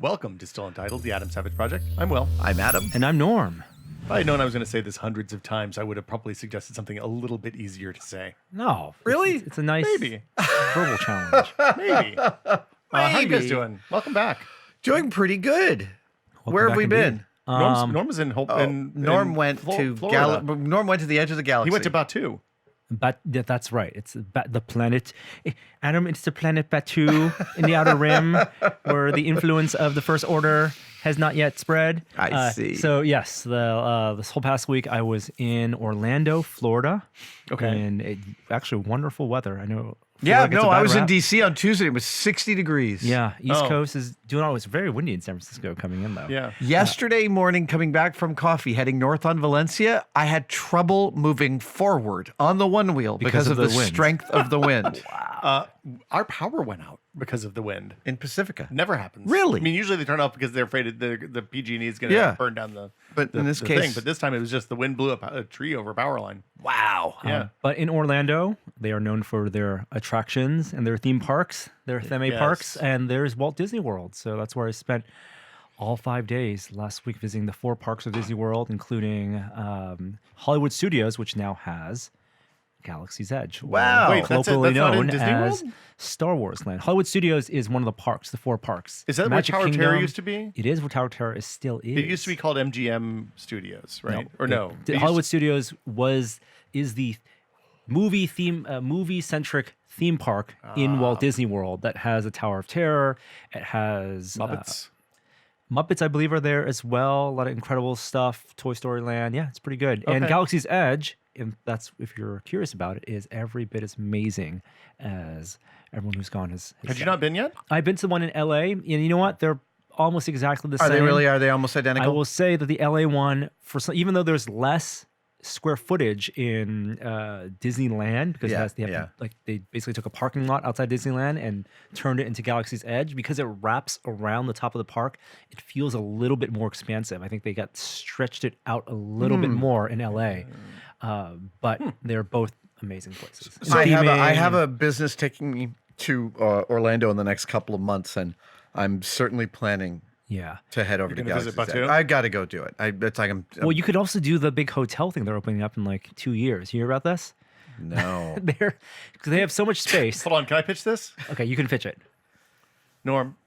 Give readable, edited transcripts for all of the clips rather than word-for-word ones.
Welcome to Still Untitled, the Adam Savage Project. I'm Will. I'm Adam. And I'm Norm. If I had known I was going to say this hundreds of times, I would have probably suggested something a little bit easier to say. No. Really? It's a nice Maybe. verbal challenge. Maybe. How you guys doing? Welcome back. Doing pretty good. Where have back we indeed. been? Norm was in Norm went to Florida. Norm went to the edge of the galaxy. He went to Batu. But that's right. It's the planet. Adam, it's the planet Batu in the Outer Rim, where the influence of the First Order has not yet spread. I see. So yes, this whole past week I was in Orlando, Florida. Okay. And actually wonderful weather. I know. Yeah, Florida gets a no, bad I was in rap. D.C. on Tuesday. It was 60 degrees. Yeah, East Oh. Coast is doing all. It's very windy in San Francisco coming in though. Yeah. Yesterday morning, coming back from coffee, heading north on Valencia, I had trouble moving forward on the one wheel because of the wind. strength of the wind. Our power went out because of the wind. In Pacifica. Never happens. Really? I mean, usually they turn off because they're afraid the PG&E is going to Yeah. burn down the But in this the case- thing. But this time it was just the wind blew up a tree over a power line. Wow. Yeah. But in Orlando, they are known for their attractions and their theme parks, their theme Yes. parks, and there's Walt Disney World. So that's where I spent all 5 days last week visiting the 4 parks of Disney World, including Hollywood Studios, which now has Galaxy's Edge. or Wow. Wait, that's it? locally That's not in known Disney as World? Star Wars Land. Hollywood Studios is one of the parks, the 4 parks. Is that where Magic Tower of Terror Kingdom- used to be? It is where Tower of Terror still is. It used to be called MGM Studios, right? Or no? The It used Hollywood Studios is the movie centric theme park in Walt Disney World that has a Tower of Terror. It has Muppets. Muppets, I believe, are there as well. A lot of incredible stuff. Toy Story Land, yeah, it's pretty good. And Okay. Galaxy's Edge, and that's if you're curious about it, is every bit as amazing as everyone who's gone has Have you said. not been yet? I've been to the one in LA, and you know what? They're almost exactly the Are same. they really? Are they almost I identical? will say that the LA one, even though there's less square footage in Disneyland, because Yeah, it has, they basically took a parking lot outside Disneyland and turned it into Galaxy's Edge. Because it wraps around the top of the park, it feels a little bit more expansive. I think they got stretched it out a little bit more in LA, but they're both amazing places. I Theming have and- a business taking me to Orlando in the next couple of months, and I'm certainly planning yeah. to head over to gonna visit Galaxy's Edge. Batu? I got to go do it. It's like I'm Well, you could also do the big hotel thing they're opening up in like 2 years. You hear about this? no. Because they have so much space. Hold on, can I pitch this? Okay, you can pitch it. Norm,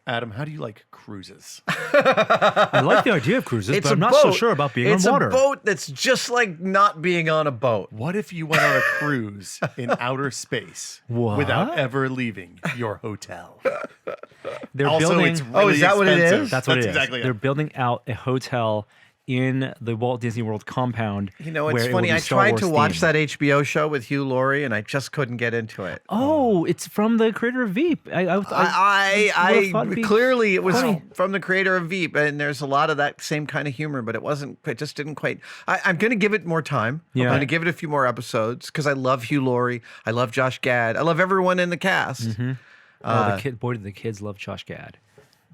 Adam, how do you like cruises? I like the idea of cruises, but I'm not so sure about being on water. It's a boat that's just like not being on a boat. What if you went on a cruise in outer space What? without ever leaving your hotel? They're Also, building. it's really is that what it expensive. is? That's what it is. exactly They're it. building out a hotel in the Walt Disney World compound. You know, where it's it will funny. be I Star tried Wars to watch themed. that HBO show with Hugh Laurie, and I just couldn't get into it. Oh, it's from the creator of Veep. would've thought I it'd be clearly it was funny. from the creator of Veep, and there's a lot of that same kind of humor, but it wasn't. It just didn't quite. I'm going to give it more time. Yeah. I'm going to give it a few more episodes because I love Hugh Laurie. I love Josh Gad. I love everyone in the cast. Boy, do the kids love Josh Gad.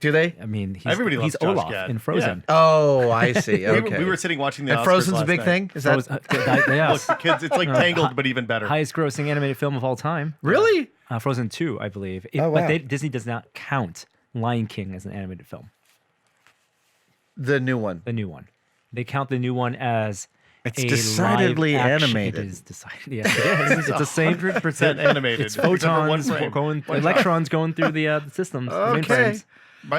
Do they? I mean, he's, Everybody loves he's Josh Olaf Gad. in Frozen. Oh, I see. Okay. We were sitting watching the and Oscars Frozen's a last big night. thing. Is that Yes. Look, kids, it's like Tangled, but even better. Highest grossing animated film of all time. really? Frozen 2, I believe. Oh, wow. But Disney does not count Lion King as an animated film. The new one. The new one. They count the new one as It's a decidedly live action. animated. It is decided. Yes, it is. It's the same 100% animated. It's except for photons one frame. going, One shot. electrons going through the systems. the Okay. mainframes.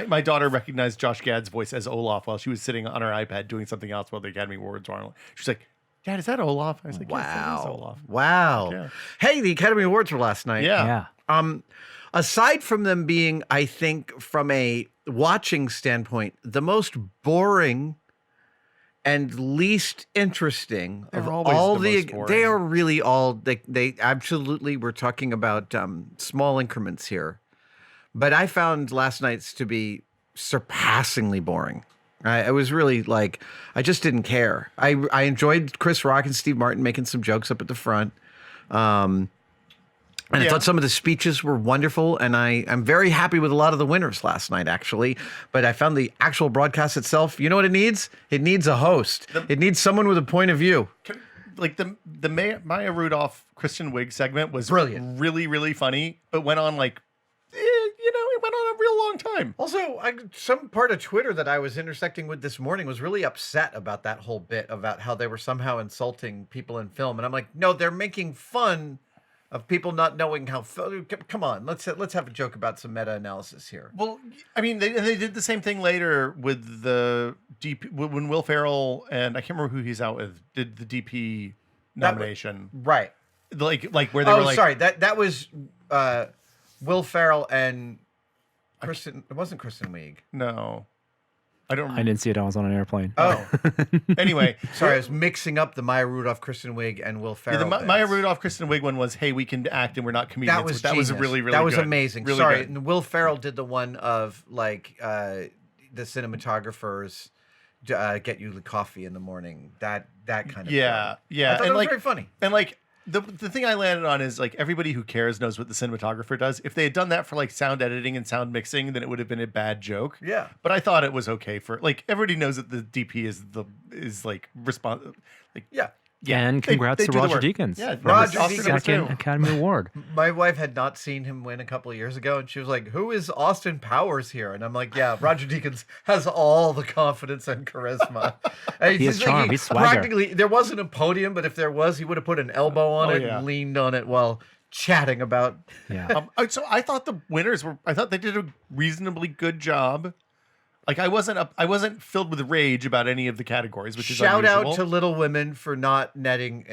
My daughter recognized Josh Gad's voice as Olaf while she was sitting on her iPad doing something else while the Academy Awards were on. She's like, Dad, is that Olaf? I was like, yes, that is Wow. Olaf. Wow. Yeah. Hey, the Academy Awards were last night. Yeah. Yeah. Aside from them being, I think, from a watching standpoint, the most boring and least interesting They're of always all the most boring. they are really all they absolutely we're talking about small increments here. But I found last night's to be surpassingly boring. I was really like, I just didn't care. I enjoyed Chris Rock and Steve Martin making some jokes up at the front. And I Yeah. thought some of the speeches were wonderful, and I'm very happy with a lot of the winners last night, actually. But I found the actual broadcast itself, you know what it needs? It needs a host. It needs someone with a point of view. Like the Maya Rudolph Kristen Wiig segment was Brilliant. really, really funny, but went on like, it went on a real long time. Also, some part of Twitter that I was intersecting with this morning was really upset about that whole bit about how they were somehow insulting people in film, and I'm like, no, they're making fun of people not knowing how. Come on, let's have a joke about some meta-analysis here. Well, I mean, they did the same thing later with the DP when Will Ferrell and I can't remember who he's out with did the DP nomination, Right? like where they were like, sorry, that was Will Ferrell and Kristen. It wasn't Kristen Wiig. no, I don't. I didn't see it. I was on an airplane. Oh, Anyway, sorry, I was mixing up the Maya Rudolph, Kristen Wiig, and Will yeah, Ferrell. the Maya Rudolph, Kristen Wiig one was, hey, we can act and we're not comedians. That was that was genius. really that was good. amazing. Really Sorry, good. and Will Ferrell did the one of like the cinematographers get you the coffee in the morning. That kind of Yeah, thing. yeah, I thought and that was like very funny. And like the thing I landed on is like everybody who cares knows what the cinematographer does. If they had done that for like sound editing and sound mixing, then it would have been a bad joke. Yeah. But I thought it was okay for like everybody knows that the DP is like like Yeah. And congrats they to do the Roger work. Deakins. Yeah, Roger Oscar Deakins. number Second 2. Academy Award. My wife had not seen him win a couple of years ago, and she was like, "Who is Austin Powers here?" And I'm like, "Yeah, Roger Deakins has all the confidence and charisma. And He has he's charm. He's swagger. practically there wasn't a podium, but if there was, he would have put an elbow on Oh, it yeah. and leaned on it while chatting about." Yeah. So I thought the winners were. I thought they did a reasonably good job. Like I wasn't filled with rage about any of the categories, which is Shout unusual. out to Little Women for not netting.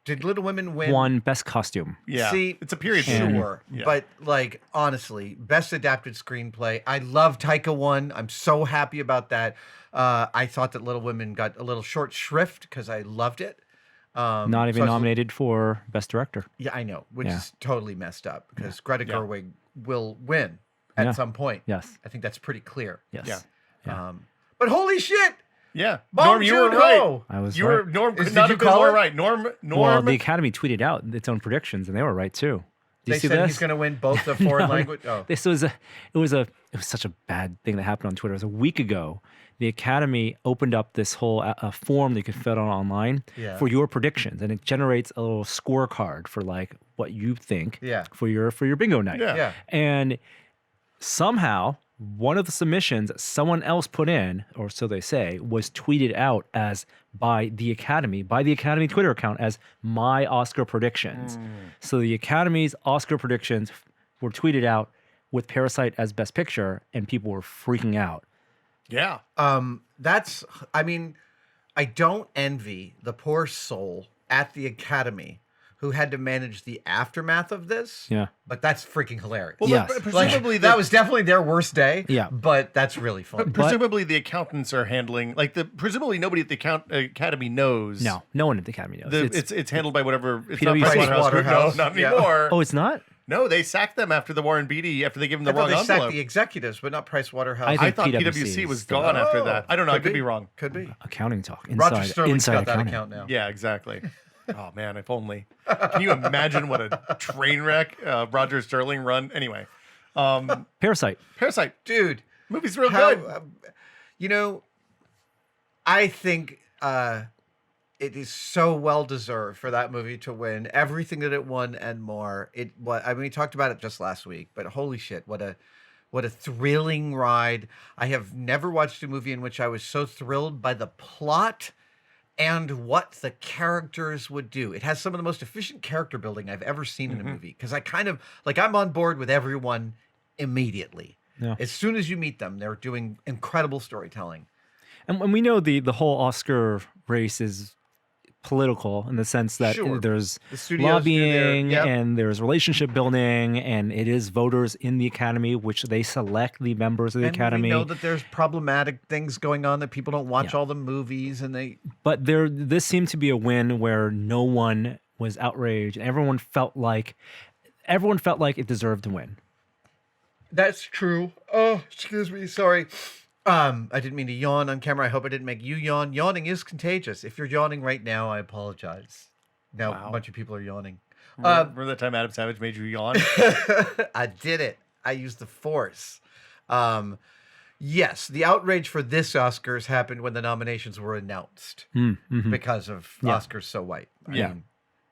Did Little Women win? Won best costume. Yeah, See, it's a period. Sure, Yeah. but like honestly, best adapted screenplay. I love Taika won. I'm so happy about that. I thought that Little Women got a little short shrift because I loved it. Not even so I was- nominated for best director. Yeah, I know, which Yeah. is totally messed up because Greta Yeah. Gerwig will win at Yeah. some point. Yes. I think that's pretty clear. Yes. Yeah. Yeah. But holy shit, Yeah, Bong Norm, you were right. Joon-ho! I was You right. were Norm. Did Could not you have been call more it? right. Norm. Well, the Academy tweeted out its own predictions, and they were right too. Do you They see said this? he's going to win both the foreign No, language. Oh, This was such a bad thing that happened on Twitter. It was a week ago. The Academy opened up this whole form that you could fill out online Yeah. for your predictions, and it generates a little scorecard for like what you think Yeah. for your bingo night. Yeah. yeah. And somehow one of the submissions someone else put in, or so they say, was tweeted out as by the Academy Twitter account as my Oscar predictions. So the Academy's Oscar predictions were tweeted out with Parasite as Best Picture, and people were freaking out. Yeah. I mean, I don't envy the poor soul at the Academy who had to manage the aftermath of this. Yeah. But that's freaking hilarious. Well, Yes. presumably that was definitely their worst day. Yeah. But that's really fun. presumably the accountants are handling presumably nobody at the Academy knows. No one at the Academy knows. It's handled by whatever. It's PwC. not Pricewaterhouse. Pricewaterhouse. No, not Yeah. anymore. Oh, it's not? No, they sacked them after the Warren Beatty after they gave them I the thought wrong they sacked envelope. the executives, but not Pricewaterhouse. I I think thought PwC PwC was is gone after that. I don't know. I could be wrong. Could be. Accounting talk. Roger Inside, Sterling's inside got that accounting. account now. Yeah, exactly. Oh man, if only. Can you imagine what a train wreck Roger Sterling run? Anyway, Parasite. Parasite Dude, movie's real how, good. you know, I think it is so well deserved for that movie to win everything that it won and more. I mean, we talked about it just last week, but holy shit, what a thrilling ride. I have never watched a movie in which I was so thrilled by the plot and what the characters would do. It has some of the most efficient character building I've ever seen in a movie because I kind of like I'm on board with everyone immediately. Yeah. As soon as you meet them, they're doing incredible storytelling. And we know the whole Oscar race is political in the sense that Sure. there's The studios do their- lobbying yep. and there's relationship building, and it is voters in the Academy which they select the members of the And Academy. we know that there's problematic things going on that people don't watch Yeah. all the movies and they But this seemed to be a win where no one was outraged, and everyone felt like it deserved to win. That's true. Oh, excuse me. Sorry. I didn't mean to yawn on camera. I hope I didn't make you yawn. Yawning is contagious. If you're yawning right now, I apologize. Now Wow. a bunch of people are yawning. Remember that time Adam Savage made you yawn? I did it. I used the force. Yes, the outrage for this Oscars happened when the nominations were announced because of Oscars so white. I Yeah. mean,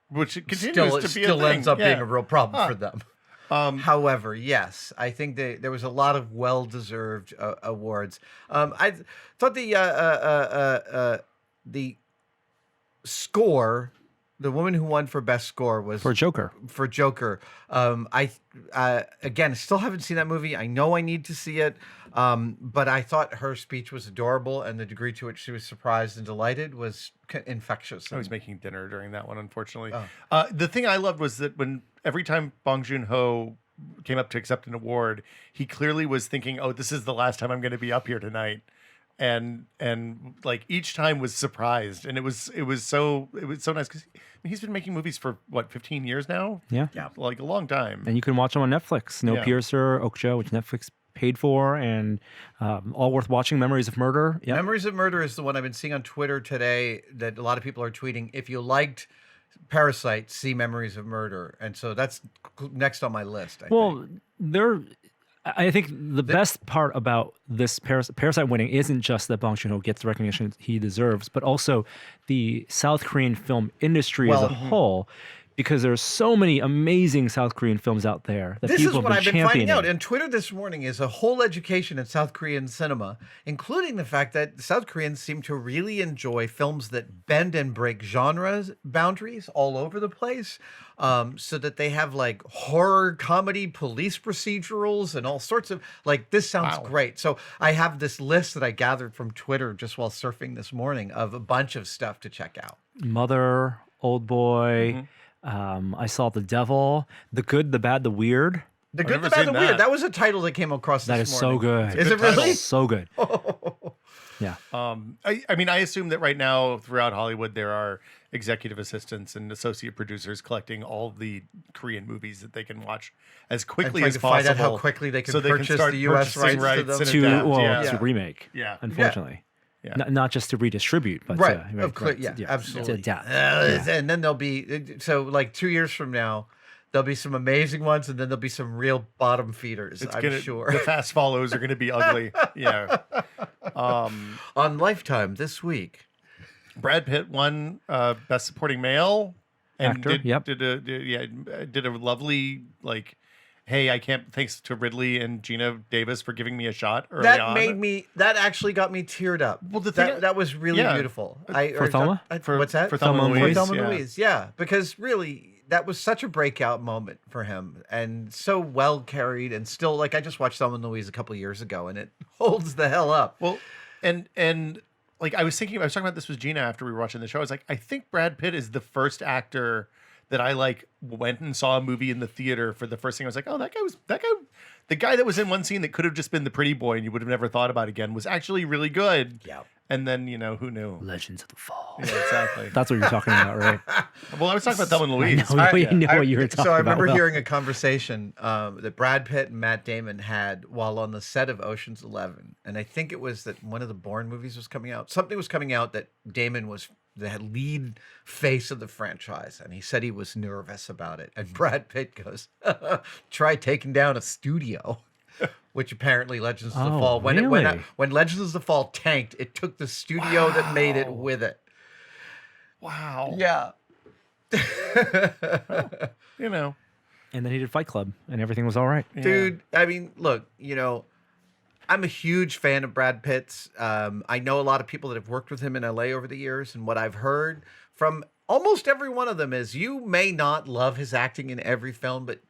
Which continues still to be a thing. ends up being Yeah. a real problem for them. However, yes, I think there was a lot of well-deserved awards. I thought the score, the woman who won for best score was For Joker. For Joker. I again still haven't seen that movie. I know I need to see it. But I thought her speech was adorable, and the degree to which she was surprised and delighted was infectious. I was making dinner during that one, unfortunately. Oh. The thing I loved was that when every time Bong Joon-ho came up to accept an award, he clearly was thinking, "Oh, this is the last time I'm going to be up here tonight," and like each time was surprised, and it was so nice because he's been making movies for what 15 years now. Yeah. Like a long time. And you can watch them on Netflix. Snowpiercer, Okja, which Netflix paid for, and all worth watching. Memories of Murder. Yeah. Memories of Murder is the one I've been seeing on Twitter today that a lot of people are tweeting. If you liked Parasite, see Memories of Murder. And so that's next on my list. I think the best part about this Parasite winning isn't just that Bong Joon-ho gets the recognition he deserves, but also the South Korean film industry as a whole, because there's so many amazing South Korean films out there that this people is what have I've been been finding championing. out. And Twitter this morning is a whole education in South Korean cinema, including the fact that South Koreans seem to really enjoy films that bend and break genres boundaries all over the place. So that they have like horror, comedy, police procedurals, and all sorts of like. This sounds great. So I have this list that I gathered from Twitter just while surfing this morning of a bunch of stuff to check out. Mother, Old Boy. I saw The Devil, The Good, the Bad, the Weird. The I've Good, the never Bad, seen the Weird. that. That was a title that came across That this is morning. so good. Is it Good really? So good. Yeah. I mean, I assume that right now throughout Hollywood there are executive assistants and associate producers collecting all the Korean movies that they can watch as quickly trying as to possible. find out how quickly they can so purchase start the US purchasing rights to them. and To adapt. to remake. Yeah. Unfortunately. Yeah. Not just to redistribute, but Right. correct. Absolutely. To adapt. And then there'll be, so like 2 years from now, there'll be some amazing ones, and then there'll be some real bottom feeders, I'm sure. The fast follows are going to be ugly. Yeah. On Lifetime this week. Brad Pitt won Best Supporting Male. And Actor, did a lovely, like, hey, I can't, thanks to Ridley and Gina Davis for giving me a shot early on. That actually got me teared up. Well, the thing, that was really beautiful. For Thelma? What's that? For Thelma and Louise. For Thelma and Louise, yeah. Because really, that was such a breakout moment for him, and so well carried, and still, like, I just watched Thelma and Louise a couple of years ago, and it holds the hell up. Well, and like I was talking about this with Gina after we were watching the show. I was like, I think Brad Pitt is the first actor that I like went and saw a movie in the theater for the first thing. I was like, oh, the guy that was in one scene that could have just been the pretty boy and you would have never thought about again was actually really good. Yeah. And then, who knew? Legends of the Fall. Yeah, exactly. That's what you're talking about, right? Well, I was talking about Thelma and Louise. I know what you were talking about. So I remember Will. hearing a conversation that Brad Pitt and Matt Damon had while on the set of Ocean's 11. And I think it was that one of the Bourne movies was coming out. Something was coming out that Damon was the lead face of the franchise. And he said he was nervous about it. And Brad Pitt goes, try taking down a studio. Which apparently Legends of the Fall, when Legends of the Fall tanked, it took the studio that made it with it. Wow. Yeah. Well, And then he did Fight Club, and everything was all right. Dude, I mean, look, I'm a huge fan of Brad Pitt's. I know a lot of people that have worked with him in LA over the years, and what I've heard from almost every one of them is you may not love his acting in every film, but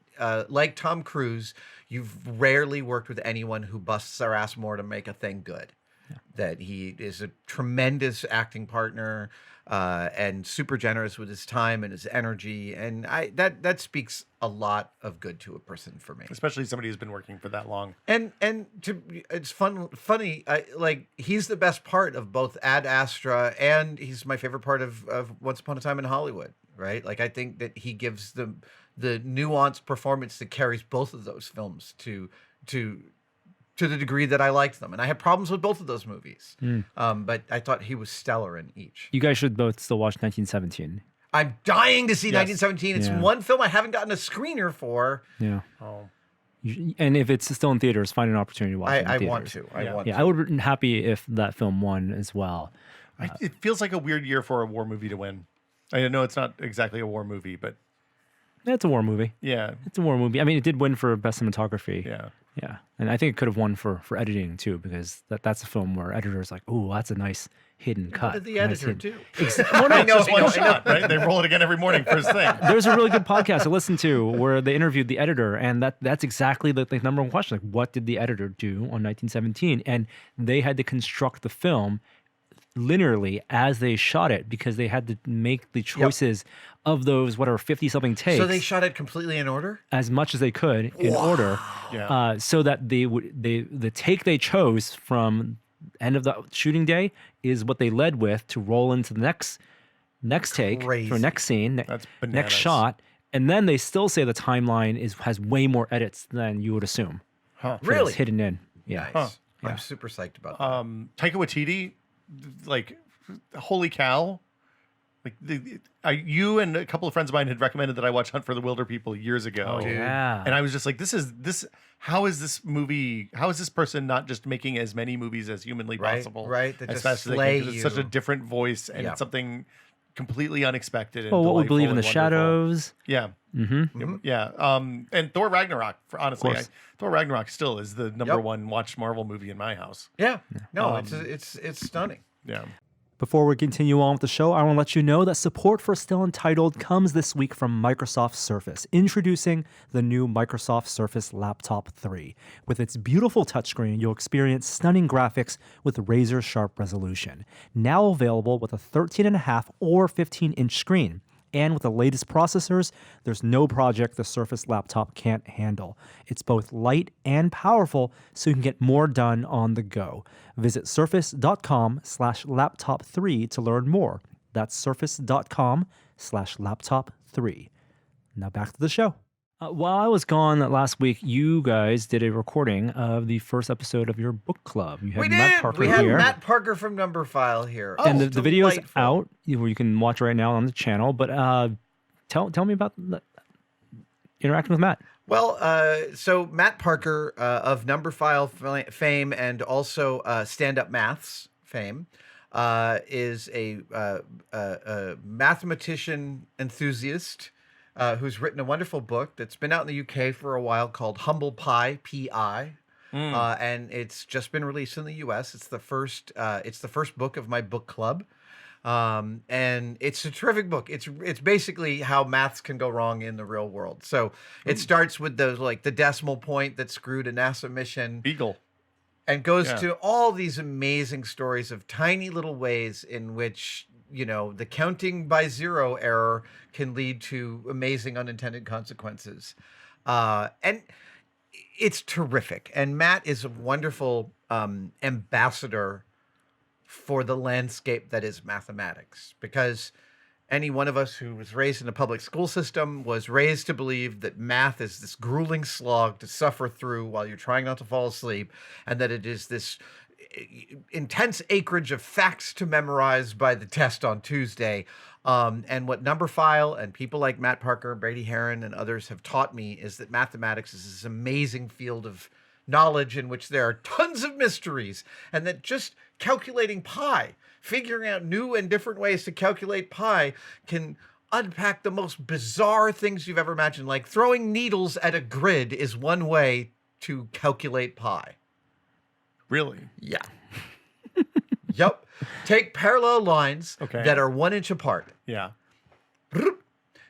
like Tom Cruise, you've rarely worked with anyone who busts their ass more to make a thing good. Yeah. That he is a tremendous acting partner and super generous with his time and his energy, and that speaks a lot of good to a person for me, especially somebody who's been working for that long. And it's funny. Like, he's the best part of both Ad Astra, and he's my favorite part of Once Upon a Time in Hollywood. Right? Like, I think that he gives the nuanced performance that carries both of those films to the degree that I liked them. And I had problems with both of those movies. But I thought he was stellar in each. You guys should both still watch 1917. I'm dying to see 1917. It's Yeah. one film I haven't gotten a screener for. Yeah. Oh. And if it's still in theaters, find an opportunity to watch it in I theaters. want to. I want to. Yeah, I would have been happy if that film won as well. It feels like a weird year for a war movie to win. I know it's not exactly a war movie, but It's a war movie. Yeah. It's a war movie. I mean, it did win for best cinematography. Yeah. Yeah, and I think it could have won for editing too, because that's a film where editors like, oh, that's a nice hidden cut. What did the a nice editor hidden-" do? Well, no, It's just one shot, right? They roll it again every morning first thing. There's a really good podcast I listened to where they interviewed the editor, and that's exactly the number one question. Like, what did the editor do on 1917? And they had to construct the film linearly as they shot it, because they had to make the choices of those, whatever, 50-something takes. So they shot it completely in order? As much as they could in order, Yeah. so that the take they chose from end of the shooting day is what they led with to roll into the next take Crazy. for next scene, That's bananas. next shot, and then they still say the timeline has way more edits than you would assume. Huh. For Really? it's hidden in. Yeah. Nice. I'm super psyched about that. Taika Waititi, like, holy cow. Like, you and a couple of friends of mine had recommended that I watch Hunt for the Wilder People years ago. Oh, yeah. And I was just like, how is this person not just making as many movies as humanly Right, possible? right, that as just fast as they slay can, 'cause it's such you. a different voice and Yeah. it's something completely unexpected. And Well, what we delightful believe in the and wonderful. shadows. Yeah. Mm-hmm. Yeah. And Thor Ragnarok, honestly, course. Thor Ragnarok still is the number Yep. one watched Marvel movie in my house. Yeah. No, it's stunning. Yeah. Before we continue on with the show, I want to let you know that support for Still Untitled comes this week from Microsoft Surface, introducing the new Microsoft Surface Laptop 3. With its beautiful touchscreen, you'll experience stunning graphics with razor-sharp resolution. Now available with a 13.5 or 15-inch screen. And with the latest processors, there's no project the Surface laptop can't handle. It's both light and powerful, so you can get more done on the go. Visit surface.com/laptop3 to learn more. That's surface.com/laptop3. Now back to the show. While I was gone last week, you guys did a recording of the first episode of your book club. You had We Matt did. Parker We had here. Matt Parker from Number File here. And Oh, the video's delightful. out, where you can watch right now on the channel. But tell me about interacting with Matt. Well, so Matt Parker of Number File fame and also Stand Up Maths fame is a mathematician enthusiast who's written a wonderful book that's been out in the UK for a while called Humble Pie, P-I. And it's just been released in the US. It's the first book of my book club. And it's a terrific book. It's basically how maths can go wrong in the real world. So it starts with those, like the decimal point that screwed a NASA mission, Beagle. and goes Yeah. to all these amazing stories of tiny little ways in which, the counting by zero error can lead to amazing unintended consequences. And it's terrific. And Matt is a wonderful ambassador for the landscape that is mathematics, because any one of us who was raised in a public school system was raised to believe that math is this grueling slog to suffer through while you're trying not to fall asleep, and that it is this intense acreage of facts to memorize by the test on Tuesday. And what Number File and people like Matt Parker, Brady Heron, and others have taught me is that mathematics is this amazing field of knowledge in which there are tons of mysteries, and that just calculating pi, figuring out new and different ways to calculate pi, can unpack the most bizarre things you've ever imagined. Like throwing needles at a grid is one way to calculate pi. Really? Yeah. Yep. Take parallel lines Okay. that are 1 inch apart. Yeah.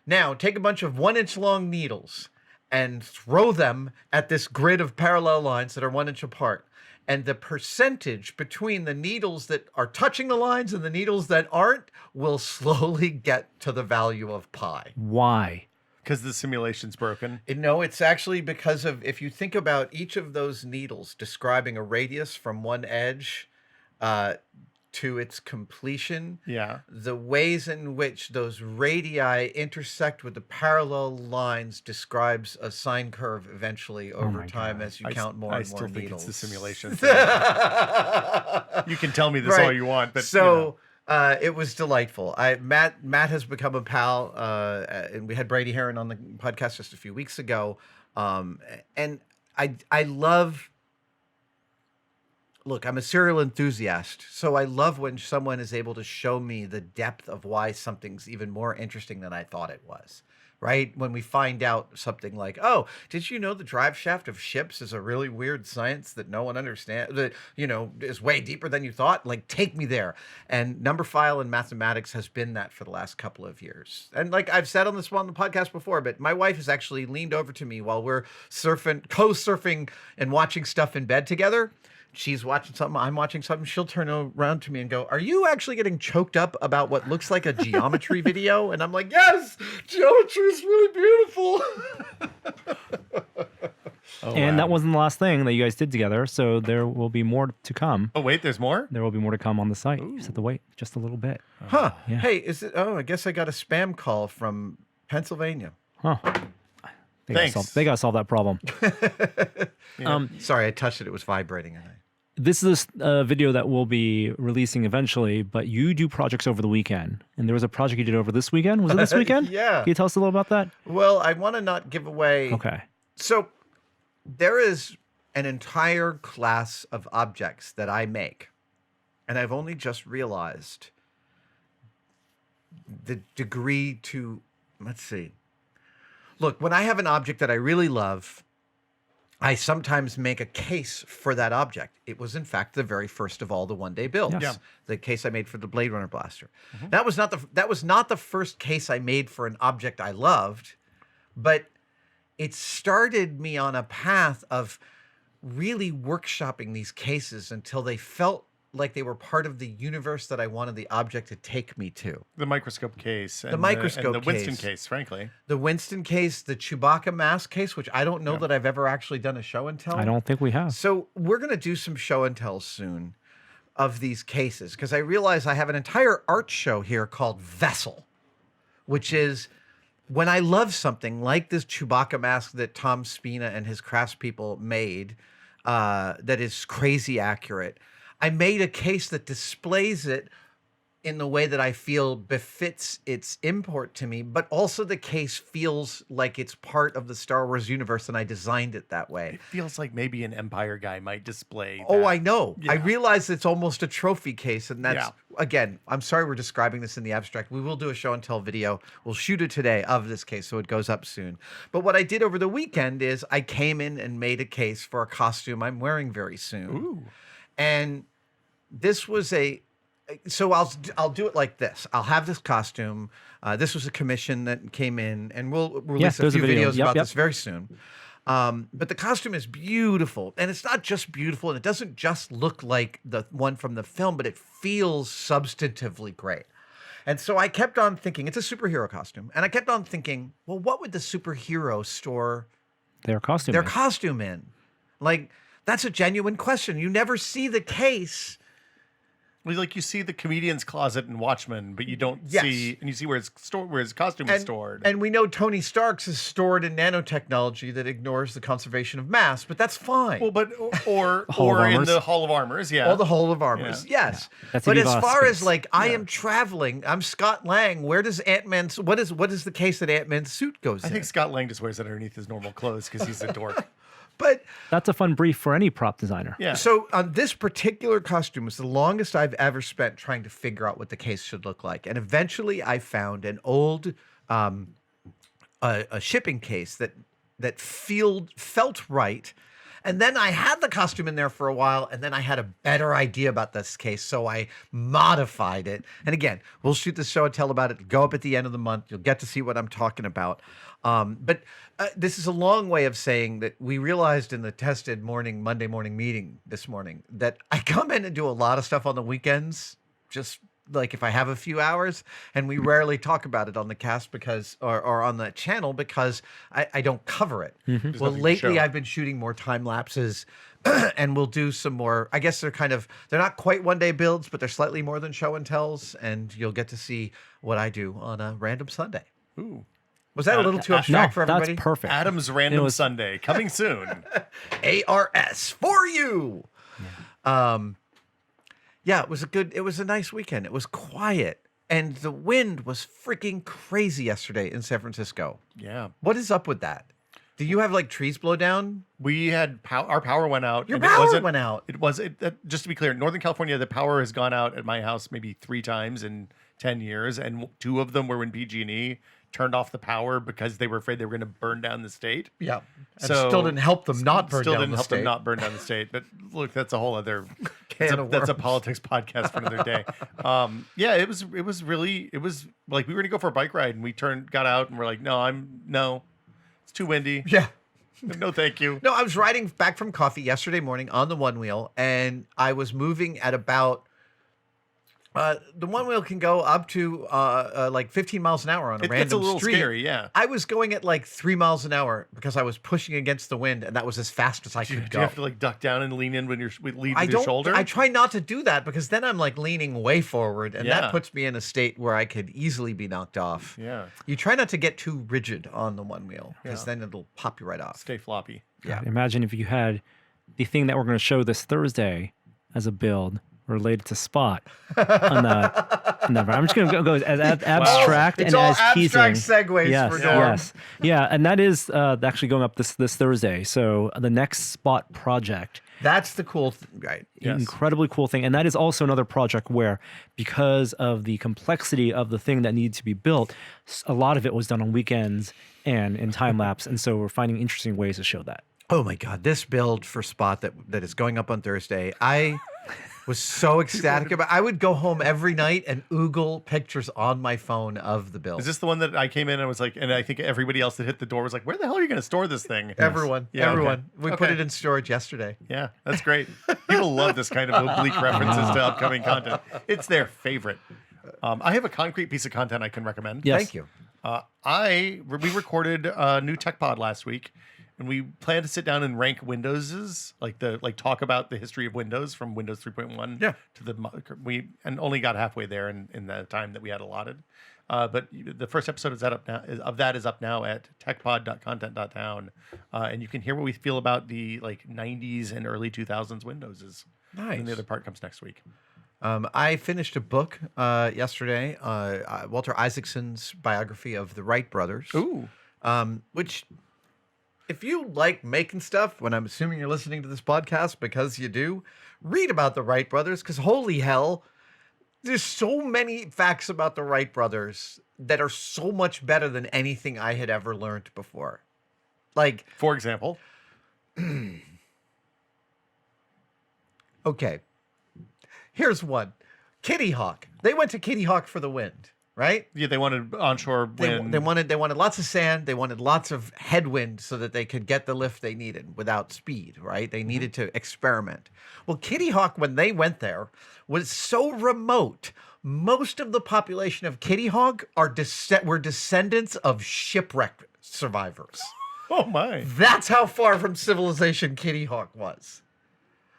Now, take a bunch of 1 inch long needles and throw them at this grid of parallel lines that are 1 inch apart. And the percentage between the needles that are touching the lines and the needles that aren't will slowly get to the value of pi. Why? Because the simulation's broken. No, it's actually because of, if you think about each of those needles describing a radius from one edge to its completion, Yeah. the ways in which those radii intersect with the parallel lines describes a sine curve eventually over my time God. as you count more I and more still think needles. it's the simulation thing. You can tell me this all you want, but so it was delightful. Matt has become a pal, and we had Brady Heron on the podcast just a few weeks ago, and I love. Look, I'm a serial enthusiast, so I love when someone is able to show me the depth of why something's even more interesting than I thought it was. right? When we find out something like, oh, did you know the drive shaft of ships is a really weird science that no one understands, that, is way deeper than you thought? Like, take me there. And number file and mathematics has been that for the last couple of years. And like I've said on the podcast before, but my wife has actually leaned over to me while we're co-surfing and watching stuff in bed together. She's watching something, I'm watching something. She'll turn around to me and go, "Are you actually getting choked up about what looks like a geometry video?" And I'm like, "Yes, geometry is really beautiful." And that wasn't the last thing that you guys did together, so there will be more to come. Oh, wait, there's more? There will be more to come on the site. You just have to wait just a little bit. Huh. Yeah. Hey, is it? Oh, I guess I got a spam call from Pennsylvania. Huh. Thanks. They got to solve that problem. Sorry, I touched it. It was vibrating. This is a video that we'll be releasing eventually, but you do projects over the weekend. And there was a project you did over this weekend. Was it this weekend? Yeah. Can you tell us a little about that? Well, I want to not give away. Okay. So there is an entire class of objects that I make, and I've only just realized the degree to, let's see. Look, when I have an object that I really love, I sometimes make a case for that object. It was, in fact, the very first of all the one-day builds. Yes. Yeah. The case I made for the Blade Runner blaster. That was not the first case I made for an object I loved, but it started me on a path of really workshopping these cases until they felt like they were part of the universe that I wanted the object to take me to. The microscope case. And The microscope and the Winston case. case, frankly. The Winston case, the Chewbacca mask case, which I don't know that I've ever actually done a show and tell. I don't think we have. So we're going to do some show and tells soon of these cases, because I realize I have an entire art show here called Vessel, which is when I love something like this Chewbacca mask that Tom Spina and his craftspeople made, that is crazy accurate. I made a case that displays it in the way that I feel befits its import to me, but also the case feels like it's part of the Star Wars universe, and I designed it that way. It feels like maybe an Empire guy might display Oh, that. I know. Yeah. I realize it's almost a trophy case, and that's, Yeah. again, I'm sorry we're describing this in the abstract. We will do a show and tell video. We'll shoot it today of this case, so it goes up soon. But what I did over the weekend is I came in and made a case for a costume I'm wearing very soon. Ooh. And this was so I'll do it like this. I'll have this costume. This was a commission that came in, and we'll release a there's a few video. videos Yep, about yep. this very soon. But the costume is beautiful, and it's not just beautiful, and it doesn't just look like the one from the film, but it feels substantively great. And so I kept on thinking, it's a superhero costume, and I kept on thinking, well, what would the superhero store Their costume. their man. costume in? Like, that's a genuine question. You never see the case. Well, like you see the comedian's closet in Watchmen, but you don't Yes. see, and you see where his costume is stored. And we know Tony Stark's is stored in nanotechnology that ignores the conservation of mass, but that's fine. well, but or Hall of or in Armors. the Hall of Armors, yeah. All the whole of armors, yes. That's But a as vast far as space. like I am traveling, I'm Scott Lang. Where does Ant-Man's what is the case that Ant-Man's suit goes I in? think Scott Lang just wears it underneath his normal clothes because he's a dork. But That's a fun brief for any prop designer. Yeah. so this particular costume was the longest I've ever spent trying to figure out what the case should look like, and eventually I found an old a shipping case that felt right. And then I had the costume in there for a while, and then I had a better idea about this case, so I modified it. And again, we'll shoot the show and tell about it. Go up at the end of the month. You'll get to see what I'm talking about. But this is a long way of saying that we realized in the tested Monday morning meeting this morning that I come in and do a lot of stuff on the weekends, just like if I have a few hours, and we rarely talk about it on the cast because or on the channel because I don't cover it. Well, nothing to lately show. I've been shooting more time lapses and we'll do some more. I guess they're not quite one day builds, but they're slightly more than show and tells, and you'll get to see what I do on a random Sunday. Ooh. Was that a little too No, abstract for everybody? that's perfect. Adam's Random was- Sunday coming soon. ARS for you. Yeah, it was a nice weekend. It was quiet, and the wind was freaking crazy yesterday in San Francisco. Yeah. What is up with that? Do you have like trees blow down? We had our power went out. Your and power went out. Just to be clear, in Northern California, the power has gone out at my house maybe 3 times in 10 years, and 2 of them were when PG&E turned off the power because they were afraid they were going to burn down the state. Yeah. And So still didn't help them not burn Still down didn't the help state. them not burn down the state. But look, that's a whole other Can of that's a worms. politics podcast for another day. Yeah, it was like we were gonna go for a bike ride and we got out and we're like, no, it's too windy. Yeah. No, thank you. No, I was riding back from coffee yesterday morning on the one wheel, and I was moving at about the one wheel can go up to like 15 miles an hour on a It random gets a little street. scary, yeah. I was going at like 3 miles an hour because I was pushing against the wind, and that was as fast as I Do could you go. have to like duck down and lean in when you're lead I with your don't. shoulder? I try not to do that because then I'm like leaning way forward, and Yeah. that puts me in a state where I could easily be knocked off. Yeah. You try not to get too rigid on the one wheel because Yeah. then it'll pop you right off. Stay floppy. Yeah. Imagine if you had the thing that we're going to show this Thursday as a build related to Spot on the. I'm just going to go as abstract It's and all as abstract teasing. segues Yes, for Norm. yes, yeah, and that is actually going up this Thursday. So the next Spot project. That's the cool thing, right? Yes. Incredibly cool thing. And that is also another project where, because of the complexity of the thing that needed to be built, a lot of it was done on weekends and in time lapse. And so we're finding interesting ways to show that. Oh my God, this build for Spot that is going up on Thursday, I was so ecstatic about. I would go home every night and oogle pictures on my phone of the build. Is this the one that I came in and was like, and I think everybody else that hit the door was like, where the hell are you going to store this thing? Everyone, Yeah, everyone. okay. We put Okay. it in storage yesterday. Yeah, that's great. People love this kind of oblique references to upcoming content. It's their favorite. I have a concrete piece of content I can recommend. Yes. Thank you. We recorded a new tech pod last week, and we plan to sit down and rank Windows's, talk about the history of Windows from Windows 3.1 Yeah. to we only got halfway there in the time that we had allotted. But the first episode is up now at techpod.content.town, and you can hear what we feel about the 90s and early 2000s Windows's. Nice. And the other part comes next week. I finished a book yesterday, Walter Isaacson's biography of the Wright Brothers. Ooh. Which, if you like making stuff, when I'm assuming you're listening to this podcast because you do, read about the Wright Brothers because holy hell, there's so many facts about the Wright Brothers that are so much better than anything I had ever learned before. Like, For example, okay, here's one. Kitty Hawk. They went to Kitty Hawk for the wind, right? yeah, they wanted onshore wind. They wanted lots of sand. They wanted lots of headwind so that they could get the lift they needed without speed, right? They needed to experiment. Well, Kitty Hawk, when they went there, was so remote. Most of the population of Kitty Hawk were descendants of shipwreck survivors. Oh my! That's how far from civilization Kitty Hawk was.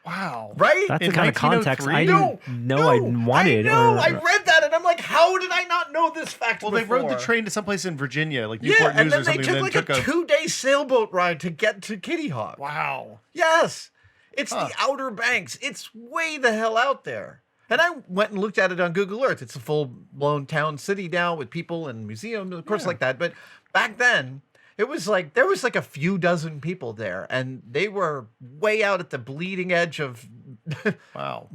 Wow! Right? That's In the kind of context I 1903? didn't know I wanted. I know. or- I read that and I'm like, how did I not know this fact Well, before? they rode the train to someplace in Virginia, like Yeah, Newport and News then or they something. took like a 2-day sailboat ride to get to Kitty Hawk. Wow! Yes. It's the Outer Banks. It's way the hell out there. And I went and looked at it on Google Earth. It's a full-blown town city now with people and museums, of course, like that. But back then, it was like there was like a few dozen people there, and they were way out at the bleeding edge of, Wow!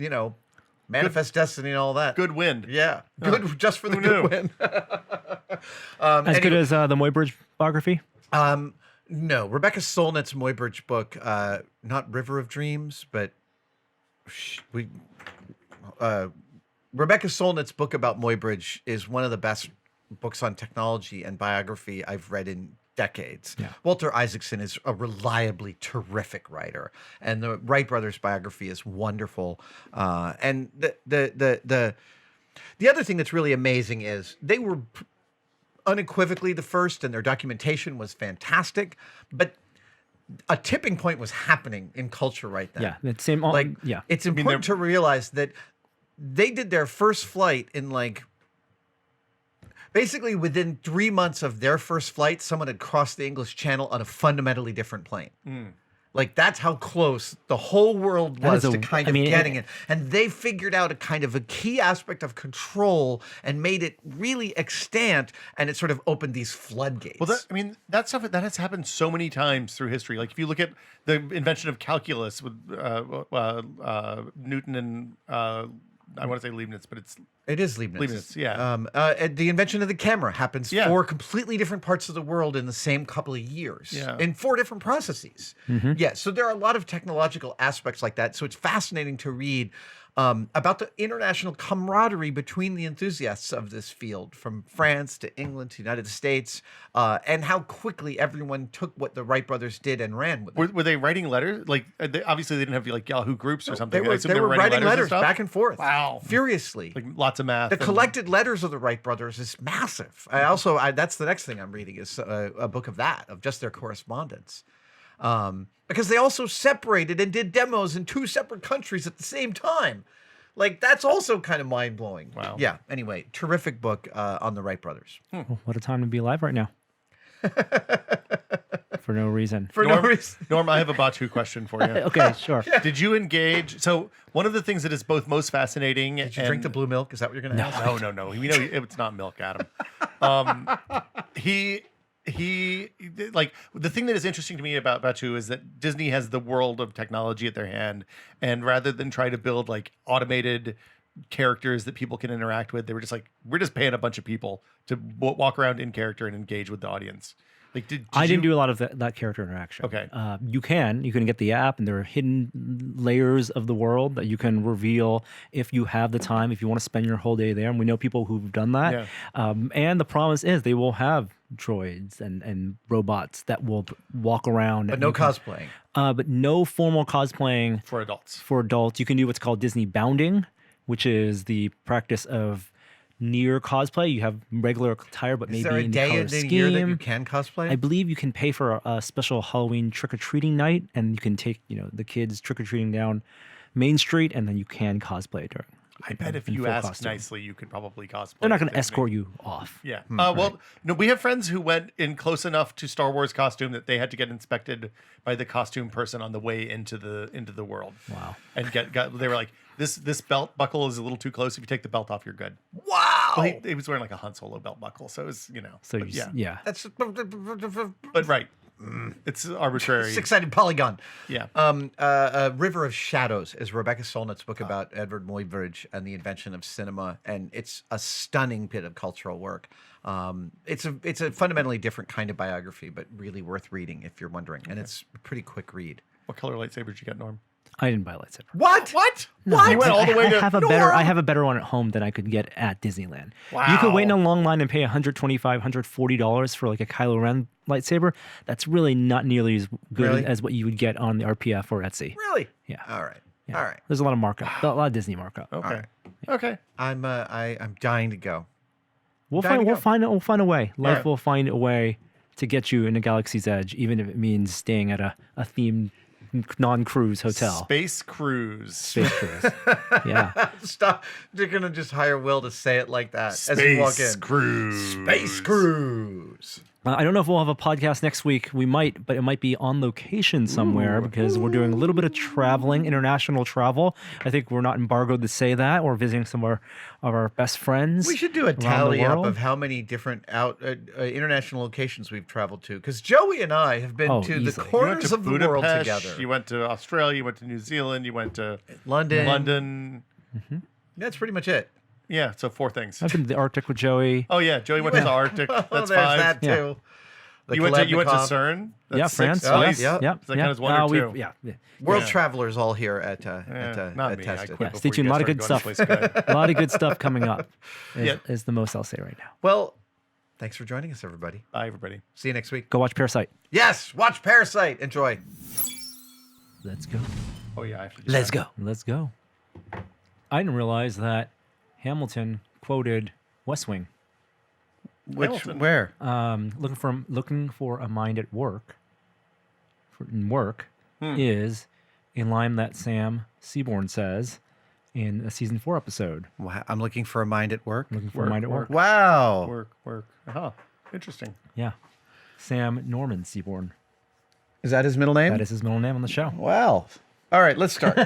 Manifest Destiny and all that. Good wind. Yeah, good just for the Who good knew? win. as good as the Muybridge biography. No, Rebecca Solnit's Muybridge book, not River of Dreams, but Rebecca Solnit's book about Muybridge is one of the best books on technology and biography I've read in decades. Yeah. Walter Isaacson is a reliably terrific writer, and the Wright Brothers biography is wonderful. And the other thing that's really amazing is they were unequivocally the first, and their documentation was fantastic, but a tipping point was happening in culture right then. Yeah, that same. Yeah, It's important to realize that they did their first flight in basically within 3 months of their first flight, someone had crossed the English Channel on a fundamentally different plane. Like, that's how close the whole world That was is to kind of getting it. And they figured out a kind of a key aspect of control and made it really extant, and it sort of opened these floodgates. Well, that stuff that has happened so many times through history. Like if you look at the invention of calculus with Newton and I want to say Leibniz, but it's It is Leibniz. Leibniz, yeah. And the invention of the camera happens Yeah. 4 completely different parts of the world in the same couple of years. Yeah. In 4 different processes. Yeah. So there are a lot of technological aspects like that. So it's fascinating to read about the international camaraderie between the enthusiasts of this field, from France to England to United States, and how quickly everyone took what the Wright brothers did and ran with it. Were they writing letters? Like, obviously they didn't have like Yahoo groups or something. They I were, assume they were writing letters and stuff? back and forth. Wow. Furiously. Like lots of math. The and- collected letters of the Wright brothers is massive. That's the next thing I'm reading is a book of that, of just their correspondence. Because they also separated and did demos in 2 separate countries at the same time. Like, that's also kind of mind-blowing. Wow. Yeah, anyway, terrific book on the Wright brothers. Well, what a time to be alive right now. For no reason. For no reason. Norm, I have a Batu question for you. Okay, sure. Did you engage? So one of the things that is both most fascinating. Did you drink the blue milk? Is that what you're going to ask? No. We know it's not milk, Adam. He like the thing that is interesting to me about Batu is that Disney has the world of technology at their hand, and rather than try to build like automated characters that people can interact with, they were just like, we're just paying a bunch of people to walk around in character and engage with the audience. Like, I didn't do a lot of that character interaction. Okay. You can get the app, and there are hidden layers of the world that you can reveal if you have the time, if you want to spend your whole day there. And we know people who've done that. Yeah. And the promise is they will have droids and robots that will walk around. But no cosplaying. But no formal cosplaying for adults. for adults. You can do what's called Disney bounding, which is the practice of near cosplay. You have regular attire, but Is maybe there a in the day color in the scheme. year that you can cosplay? I believe you can pay for a special Halloween trick-or-treating night, and you can take, the kids trick-or-treating down Main Street, and then you can cosplay during. I bet if in you full ask costume. nicely, you could probably cosplay. They're not going to Disney. escort you off. Yeah. Well, no, we have friends who went in close enough to Star Wars costume that they had to get inspected by the costume person on the way into the world. Wow. And they were like, this belt buckle is a little too close. If you take the belt off, you're good. Wow. Well, he was wearing like a Han Solo belt buckle, so it was So but yeah. That's But right, it's arbitrary. 6-sided polygon. Yeah. River of Shadows is Rebecca Solnit's book about Edward Muybridge and the invention of cinema, and it's a stunning bit of cultural work. It's a fundamentally different kind of biography, but really worth reading if you're wondering. And it's a pretty quick read. What color lightsaber did you get, Norm? I didn't buy a lightsaber. What? You went all the way to I have a better one at home than I could get at Disneyland. You could wait in a long line and pay $125, $140 for like a Kylo Ren lightsaber. That's really not nearly as good Really? as what you would get on the RPF or Etsy. Really? Yeah. All right. Yeah. All right. There's a lot of markup, a lot of Disney markup. Okay. Okay. I'm dying to go. We'll Time to find a way. Life Yeah. will find a way to get you into Galaxy's Edge, even if it means staying at a themed non-cruise hotel. Space cruise. Space cruise. Yeah. Stop. They're going to just hire Will to say it like that as we walk Space in. cruise. Space cruise. I don't know if we'll have a podcast next week. We might, but it might be on location somewhere because we're doing a little bit of traveling, international travel. I think we're not embargoed to say that. We're visiting some of our best friends. We should do a around the tally up world. of how many different international locations we've traveled to. Because Joey and I have been to the easily. You went corners to of the world Budapest, together. You went to Australia. You went to New Zealand. You went to London. London. That's pretty much it. Yeah, so 4 things. I've been to the Arctic with Joey. Oh yeah, Joey went to the Arctic. That's there's 5. that Yeah. too. The You went to Kalashnikov. CERN. That's Yeah, 6. France. Oh, Yes. yeah. Yeah. Does that count as 1 or 2? Yeah. World Yeah. travelers all here at Not me. I Tested. quit Yeah, stay before you tuned. A guys lot of started good going stuff. someplace good. A lot of good stuff coming up is, Yeah. is the most I'll say right now. Well, thanks for joining us, everybody. Bye, everybody. See you next week. Go watch Parasite. Yes, watch Parasite. Enjoy. Let's go. Oh yeah, I have to do that. Let's go. I didn't realize that Hamilton quoted West Wing. Hamilton. Where? Looking for a mind at work. Is a line that Sam Seaborn says in a season 4 episode. Wow, I'm looking for a mind at work. Looking for a mind at work. Wow. Work. Oh, interesting. Yeah. Sam Norman Seaborn. Is that his middle name? That is his middle name on the show. Wow. All right, let's start.